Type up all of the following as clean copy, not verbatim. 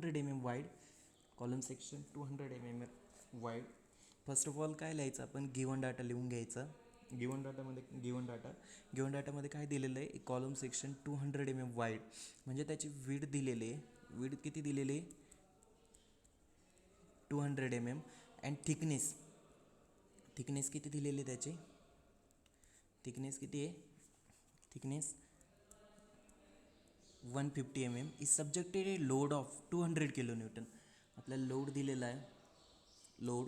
200 mm wide, column section 200 mm wide. First of all काय लिहायचं आपण, गिवन डाटा लिहून घ्यायचा. गिवन डाटामध्ये काय दिलेलं आहे, कॉलम सेक्शन 200 mm वाईड, म्हणजे त्याची विड दिलेली आहे. विड किती दिलेली आहे, 200 mm. अँड थिकनेस किती दिलेली आहे त्याची, थिकनेस किती आहे, thickness 150 mm is subjected a load of 200 kN. आपल्याला लोड दिलेला आहे, load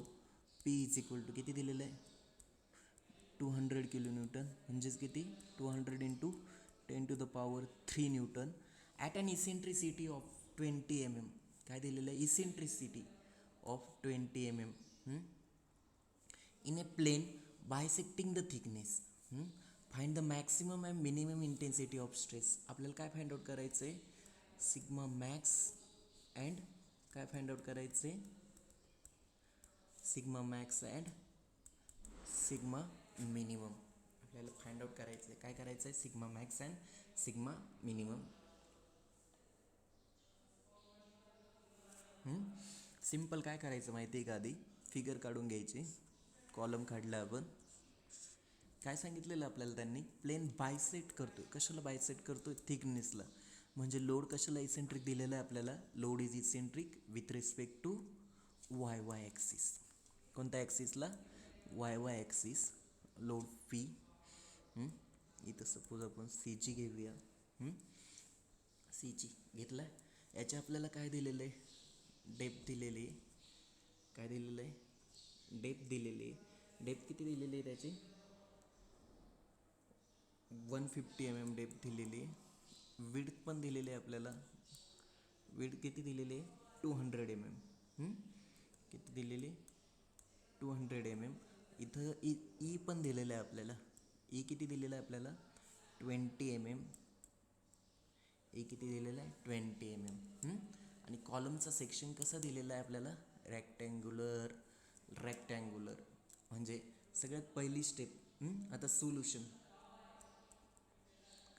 P is equal to किती दिलेलं आहे, 200 kN, म्हणजेच किती, 200 into 10⁻³ newton at an eccentricity of 20 mm. काय दिलेलं आहे, eccentricity of 20 mm in a plane bisecting the thickness. Find the maximum and minimum intensity of stress. आपल्याला काय फाइंड आउट करायचं आहे, सिग्मा मॅक्स अँड काय फाइंड आउट करायचं आहे, sigma max and sigma minimum. आपल्याला फाइंड आउट करायचं आहे, काय करायचं आहे, sigma max and sigma minimum. Simple काय करायचं माहिती आहे का, आधी फिगर काढून घ्यायची. कॉलम काढला आपण, काय सांगितलेलं आपल्याला त्यांनी, प्लेन बायसेट करतोय. कशाला बायसेट करतोय, थिकनेसला. म्हणजे लोड कशाला इसेंट्रिक दिलेला आहे आपल्याला, load is eccentric with respect to Y Y axis. कोणत्या ॲक्सिसला, Y Y axis. Load P. इथं सपोज आपण सी जी घेऊया, सी जी घेतला. याचे आपल्याला काय दिलेलं आहे, डेप्थ दिलेली आहे. काय दिलेलं आहे, डेप्थ दिलेली आहे. डेप्थ किती दिलेली आहे त्याची, 150 mm डेप्थ दिलेली आहे. विड्थ पण दिलेली आहे आपल्याला, विड्थ किती दिलेली आहे, 200 mm. किती दिलेली, 200 mm. इथं ई पण दिलेलं आहे आपल्याला. ई किती दिलेलं आहे आपल्याला, 20 mm. ई किती दिलेलं आहे, 20 mm. आणि कॉलमचा सेक्शन कसा दिलेला आहे आपल्याला, रेक्टँग्युलर. म्हणजे सगळ्यात पहिली स्टेप. आता सोल्युशन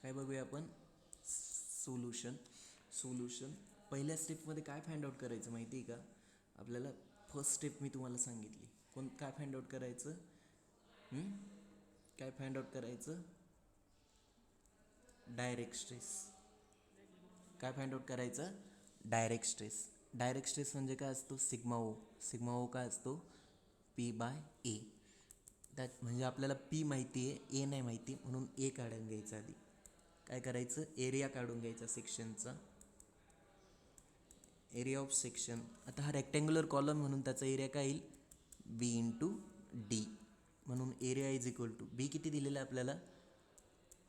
काय बघूया आपण, सोल्युशन. पहिल्या स्टेपमध्ये काय फाइंड आउट करायचं माहिती आहे का आपल्याला, फर्स्ट स्टेप मी तुम्हाला सांगितली. काय फाइंड आउट करायचं, काय फाइंड आउट करायचं, डायरेक्ट स्ट्रेस. काय फाइंड आउट करायचं, डायरेक्ट स्ट्रेस. डायरेक्ट स्ट्रेस म्हणजे काय असतो, सिग्मा ओ काय असतो, P/A. त्यात म्हणजे आपल्याला P माहिती आहे, ए नाही माहिती, म्हणून ए काढून घ्यायचं. आधी काय करायचं, एरिया काढून घ्यायचा सेक्शनचा, एरिया ऑफ सेक्शन. आता हा रेक्टँग्युलर कॉलम म्हणून त्याचा एरिया काय येईल, B/D. म्हणून एरिया इज इक्वल टू, बी किती दिलेलं आहे आपल्याला,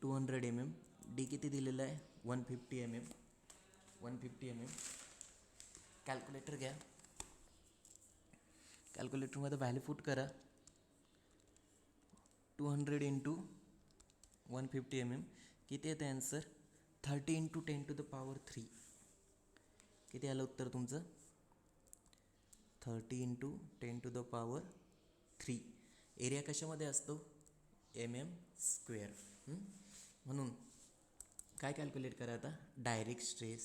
200 mm. डी किती दिलेलं आहे, 150 mm. कॅल्क्युलेटर घ्या, कॅल्क्युलेटरमध्ये व्हॅल्यू पुट करा. 200 इंटू 150 mm किती येतं आन्सर, 30 इंटू 10⁻³ किती आलं उत्तर तुमचं, 30 इंटू 10⁻³. एरिया कशामध्ये असतो, mm². म्हणून काय कॅल्क्युलेट करा आता, direct stress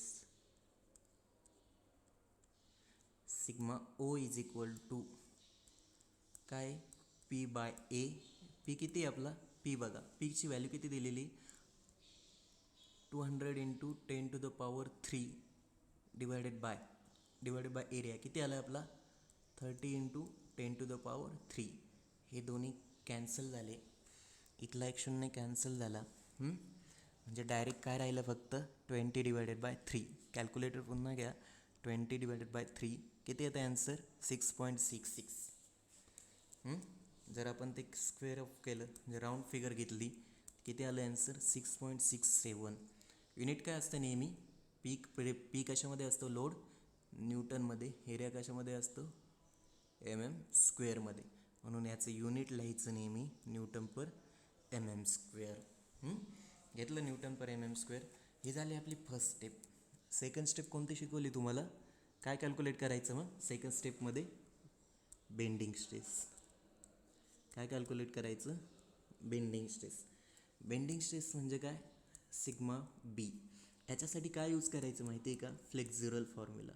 sigma O is equal to काय, P/A. पी किती आहे आपला, पी बघा, पीची व्हॅल्यू किती दिलेली, 200 इंटू 10⁻³ डिवायडेड बाय एरिया किती आला आपला, 30 इंटू 10⁻³. हे दोन्ही कॅन्सल झाले, इथला एक शून्य कॅन्सल झाला. म्हणजे डायरेक्ट काय राहिलं, फक्त 20/3. कॅल्क्युलेटर पुन्हा घ्या, 20/3 किती येतं आन्सर, 6.66. जर आपण ते स्क्वेअर ऑफ केलं, म्हणजे राऊंड फिगर घेतली, किती आलं आन्सर, 6.67. युनिट काय असतं नेहमी, पी कशामध्ये असतो, लोड न्यूटनमध्ये, एरिया कशामध्ये असतो, mm²मध्ये. म्हणून याचं युनिट लिहायचं नेहमी Nm/mm². घेतलं Nm/mm². ही झाली आपली फर्स्ट स्टेप. सेकंड स्टेप कोणती शिकवली तुम्हाला, काय कॅल्क्युलेट करायचं मग सेकंड स्टेपमध्ये, बेंडिंग स्ट्रेस. काय कॅल्क्युलेट करायचं, बेंडिंग स्ट्रेस म्हणजे काय, सिग्मा बी. याच्यासाठी काय यूज करायचं माहिती आहे का, फ्लेक्झरल फॉर्म्युला.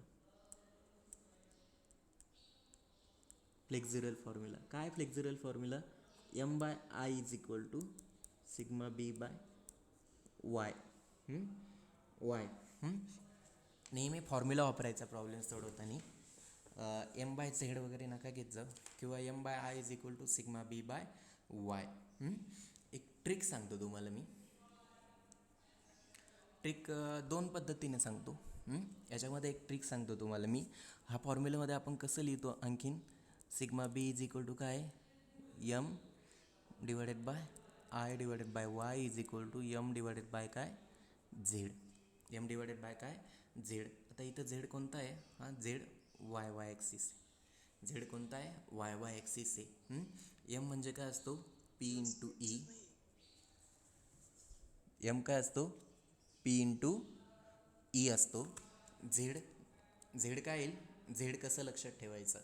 Flexural formula. काय flexural formula? M by I is equal to sigma B by Y. Y नेहमी फॉर्म्युला वापरायचा प्रॉब्लेम सोडवताना. एम बाय झेड वगैरे नका घेत जाऊ, किंवा M by I is equal to sigma B by Y. एक ट्रिक सांगतो तुम्हाला मी. ट्रिक दोन पद्धतीने सांगतो. याच्यामध्ये एक ट्रिक सांगतो तुम्हाला मी. हा फॉर्म्युलामध्ये आपण कसं लिहितो आणखीन, sigma B is equal to काय, M divided by I divided by Y is equal to M divided by काय, झेड. यम डिवायडेड बाय काय, झेड. आता इथं झेड कोणता आहे? हा Z Y Y axis. Z कोणता आहे? वाय वाय ॲक्सिस आहे. यम म्हणजे काय असतो? P into E. यम काय असतो? पी इंटू ई असतो. झेड झेड काय येईल? झेड कसं लक्षात ठेवायचं?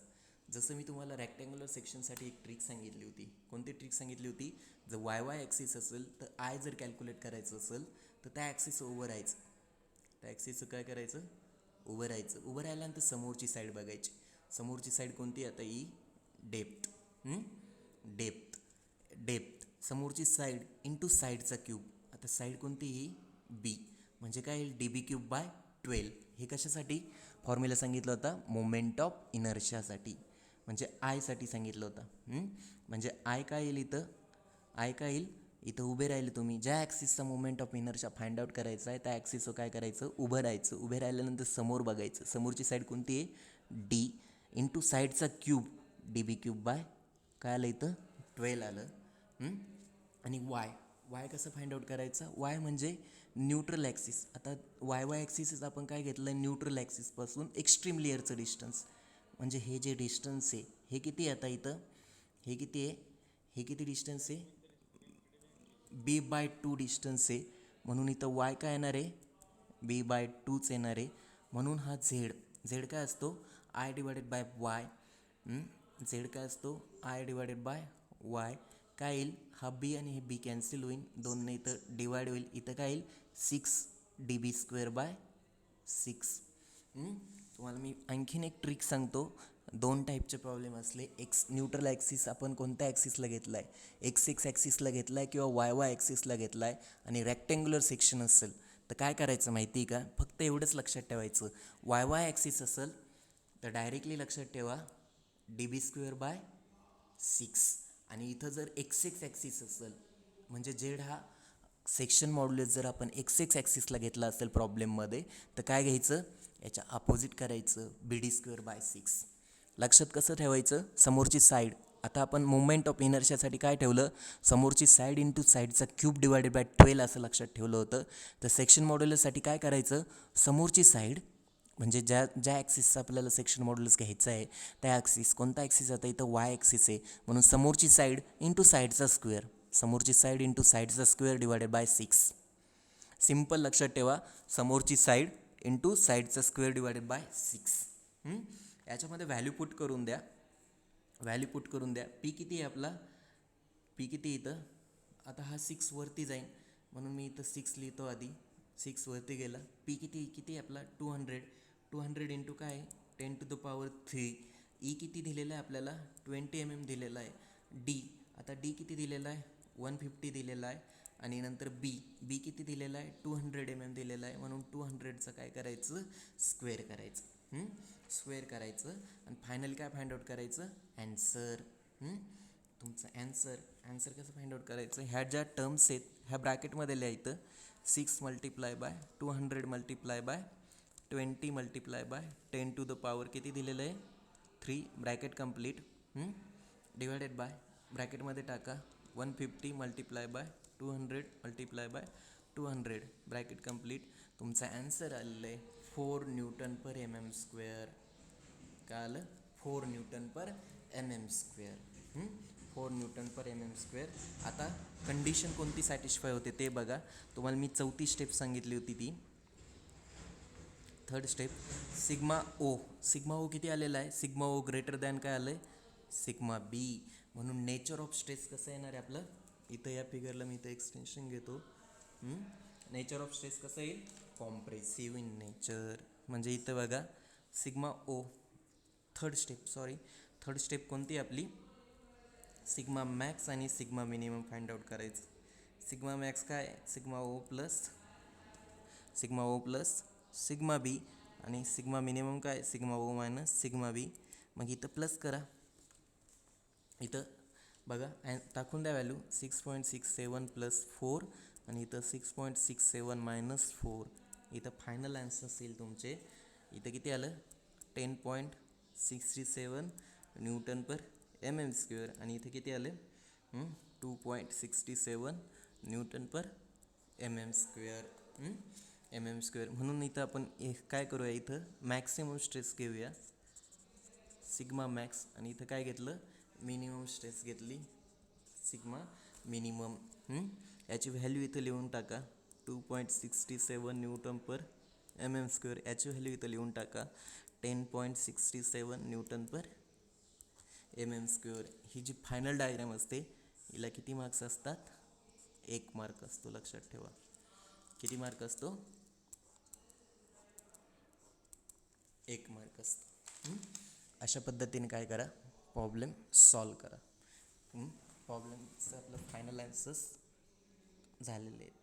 जसं मी तुम्हाला रॅक्टँग्युलर सेक्शनसाठी एक ट्रिक सांगितली होती. कोणती ट्रिक सांगितली होती? जर वाय वाय ॲक्सिस असेल तर आय जर कॅल्क्युलेट करायचं असेल तर त्या ॲक्सिस उभं राहायचं. त्या ॲक्सिसचं काय करायचं? उभं राहायचं. उभं राहिल्यानंतर समोरची साईड बघायची. समोरची साईड कोणती? आता ही डेप्थ. डेप्थ डेप्थ समोरची साईड इंटू साईडचा क्यूब. आता साईड कोणती? ही बी. म्हणजे काय येईल? D B cube by 12. हे कशासाठी फॉर्म्युला सांगितलं होता? मोमेंट ऑफ इनर्शियासाठी, म्हणजे आयसाठी सांगितलं होतं. म्हणजे आय काय येईल इथं? आय काय येईल? इथं उभे राहिले तुम्ही, ज्या ॲक्सिसचा moment of inertia find out करायचा आहे त्या ॲक्सिसवर काय करायचं? उभं राहायचं. उभे राहिल्यानंतर समोर बघायचं. समोरची साईड कोणती आहे? डी इंटू साईडचा cube, D B cube by काय आलं इथं? 12 आलं. आणि वाय कसं फाइंड आउट करायचं? वाय म्हणजे न्यूट्रल ॲक्सिस. आता वाय वाय ॲक्सिसच आपण काय घेतलं? न्यूट्रल ॲक्सिसपासून एक्स्ट्रीम लेअरचं डिस्टन्स. म्हणजे हे जे डिस्टन्स आहे हे किती आहे? आता इथं हे किती आहे? हे किती डिस्टन्स आहे? बी बाय 2 डिस्टन्स आहे. म्हणून इथं वाय काय येणार आहे? बी बाय 2च येणार आहे. म्हणून हा झेड काय असतो? I divided by Y. Z काय असतो? I divided by Y. काय येईल? हा बी आणि हे बी कॅन्सल होईल, दोनने इथं डिवाइड होईल. इथं काय येईल? 6 डी बी स्क्वेअर बाय 6. तुम्हाला मी आणखीन एक ट्रिक सांगतो. दोन टाईपचे प्रॉब्लेम असले, न्यूट्रल ॲक्सिस आपण कोणत्या ॲक्सिसला घेतला आहे? एक्स ॲक्सिसला घेतला आहे किंवा वाय वाय ॲक्सिसला घेतला आहे, आणि रॅक्टँग्युलर सेक्शन असेल तर काय करायचं माहिती आहे का? फक्त एवढंच लक्षात ठेवायचं. वाय वाय ॲक्सिस असेल तर डायरेक्टली लक्षात ठेवा डी बी स्क्वेअर बाय 6. आणि इथं जर एक्स ॲक्सिस असेल म्हणजे झेड हा सेक्शन मॉड्युलस जर आपण एक्स ॲक्सिसला घेतला असेल प्रॉब्लेममध्ये तर काय घ्यायचं? याच्या अपोजिट करायचं, बी डी स्क्वेअर बाय 6. लक्षात कसं ठेवायचं? समोरची साईड. आता आपण मोमेंट ऑफ इनर्शियासाठी काय ठेवलं? समोरची साईड इंटू साईडचा क्यूब डिवायडेड बाय 12 असं लक्षात ठेवलं होतं. तर सेक्शन मॉड्युलससाठी काय करायचं? समोरची साईड म्हणजे ज्या ॲक्सिसचा आपल्याला सेक्शन मॉड्युलस घ्यायचं आहे त्या ॲक्सिस, कोणता ॲक्सिस? आता इथं वाय ॲक्सिस आहे, म्हणून समोरची साईड इंटू साईडचा स्क्वेअर. समोरची साईड इंटू साईडचा स्क्वेअर डिवायडेड बाय 6. सिम्पल लक्षात ठेवा, समोरची साईड इंटू साईडचा स्क्वेअर डिवायडेड बाय 6. याच्यामध्ये व्हॅल्यू पुट करून द्या. पी किती आहे आपला? पी किती इथं? आता हा 6 वरती जाईन म्हणून मी इथं 6 लिहितो आधी. 6 वरती गेला. पी किती आहे आपला? 200 इंटू काय? 10 to the power 3. ई किती दिलेला आहे आपल्याला? 20 mm दिलेला आहे. डी आता डी किती दिलेला आहे? 150 दिलेला आहे. आणि नंतर बी किती दिलेला आहे? 200 mm दिलेला आहे. म्हणून 200चं काय करायचं? स्क्वेअर करायचं. स्क्वेअर करायचं आणि फायनली काय फाइंड आउट करायचं? ॲन्सर. तुमचं ॲन्सर कसं फाइंड आउट करायचं? ह्या ज्या टर्म्स आहेत ह्या ब्रॅकेटमध्ये लिहायचं. 6 multiply by 200 multiply by 20 multiply by 10 to the power किती दिलेलं आहे? 3. Bracket complete. डिवायडेड बाय ब्रॅकेटमध्ये टाका 150 multiply by 200 multiply by 200. Bracket complete. तुमचा ॲन्सर आलेलं आहे 4 न्यूटन पर mm स्क्वेअर. काय आलं? 4 न्यूटन पर mm स्क्वेअर. 4 न्यूटन पर mm स्क्वेअर. आता कंडिशन कोणती सॅटिस्फाय होते ते बघा. तुम्हाला मी चौथी स्टेप सांगितली होती ती. थर्ड स्टेप सिग्मा ओ किती आलेला आहे? सिग्मा ओ ग्रेटर दॅन काय आलं आहे? सिग्मा बी. म्हणून नेचर ऑफ स्ट्रेस कसं येणार आहे आपलं? इथं या फिगरला मी इथं एक्सटेन्शन घेतो. नेचर ऑफ स्ट्रेस कसं येईल? Compressive in nature. म्हणजे इथं बघा सिग्मा ओ थर्ड थर्ड स्टेप कोणती आपली, सिग्मा मॅक्स आणि सिग्मा मिनिमम फाइंड आउट करायचं. सिग्मा मॅक्स काय, सिग्मा ओ प्लस सिग्मा बी आणि सिग्मा मिनिमम काय, सिग्मा ओ मायनस सिग्मा बी. मग इथं प्लस करा, इथं बघा टाकून द्या व्हॅल्यू 6.67 प्लस 4 आणि इथं 6.67 मायनस 4. इथं फायनल आन्सर असेल तुमचे, इथं किती आलं 10.67 न्यूटन पर mm². आणि इथे किती आले 2.67 न्यूटन पर mm². म्हणून इथं आपण काय करूया, इथं मॅक्सिमम स्ट्रेस घेऊया सिग्मा मॅक्स आणि इथं काय घेतलं मिनिमम स्ट्रेस घेतली सिग्मा मिनिमम. याची व्हॅल्यू इथं लिहून टाका 2.67 न्यूटन पर mm². याची व्हॅल्यू इथं लिहून टाका 10.67 न्यूटन पर mm². ही जी फायनल डायग्राम असते हिला किती मार्क्स असतात, 1 मार्क असतो. लक्षात ठेवा, किती मार्क असतो, 1 मार्क असतो. अशा पद्धतीने काय करा, प्रॉब्लेम सॉल्व करा. प्रॉब्लेमचं आपलं फायनल आन्सर्स झालेले आहेत.